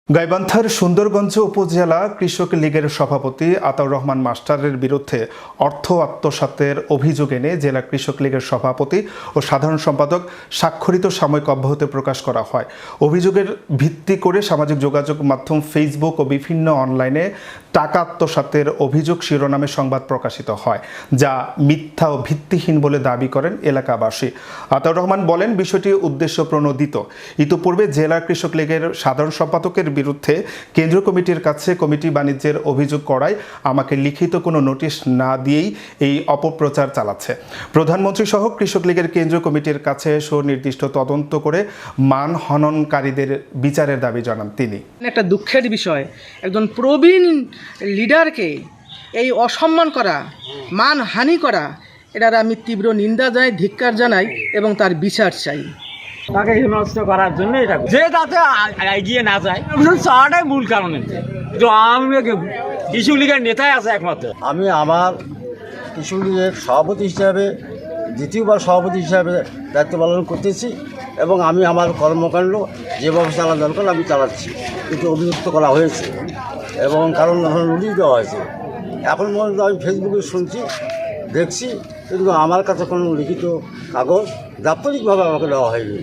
গাইবান্ধার সুন্দরগঞ্জ উপজেলা কৃষক লীগের সভাপতি আতাউর রহমান মাস্টারের বিরুদ্ধে অর্থ আত্মসাতের অভিযোগ এনে জেলা কৃষক লীগের সভাপতি ও সাধারণ সম্পাদক স্বাক্ষরিত সাময়িক অব্যাহতি প্রকাশ করা হয়। অভিযোগের ভিত্তি করে সামাজিক যোগাযোগ মাধ্যম ফেসবুক ও বিভিন্ন অনলাইনে টাকা আত্মসাতের অভিযোগ শিরোনামে সংবাদ প্রকাশিত হয়, যা মিথ্যা ও ভিত্তিহীন বলে দাবি করেন এলাকাবাসী। আতাউর রহমান বলেন, বিষয়টি উদ্দেশ্য প্রণোদিত। ইতিপূর্বে জেলা কৃষক লীগের সাধারণ সম্পাদকের বিরুদ্ধে কেন্দ্রীয় কমিটির কাছে কমিটি বাণিজ্যের অভিযোগ করায় আমাকে লিখিত কোনো নোটিশ না দিয়েই এই অপপ্রচার চালাচ্ছে। প্রধানমন্ত্রী সহ কৃষক লীগের কেন্দ্রীয় কমিটির কাছে সুনির্দিষ্ট তদন্ত করে মানহননকারীদের বিচারের দাবি জানান তিনি। একটা দুঃখের বিষয়, একজন প্রবীণ লিডারকে এই অসম্মান করা, মানহানি করা, এটার আমি তীব্র নিন্দা জানাই, ধিক্কার জানাই এবং তার বিচার চাই। তাকে হেনস্থ করার জন্য এটা যে তাতে এগিয়ে না যায় চাওয়াটাই মূল কারণ। কৃষক লীগের নেতাই আছে একমাত্র। আমি আমার কৃষক লীগের সভাপতি হিসাবে দ্বিতীয়বার সভাপতি হিসাবে দায়িত্ব পালন করতেছি এবং আমি আমার কর্মকাণ্ড যেভাবে চালানো দরকার আমি চালাচ্ছি, কিন্তু অভিযুক্ত করা হয়েছে এবং কারণ নোটিশ দেওয়া হয়েছে। এখন পর্যন্ত আমি ফেসবুকে শুনছি, দেখছি, কিন্তু আমার কাছে কোনো লিখিত কাগজ দাপ্তরিকভাবে আমাকে দেওয়া হয়নি।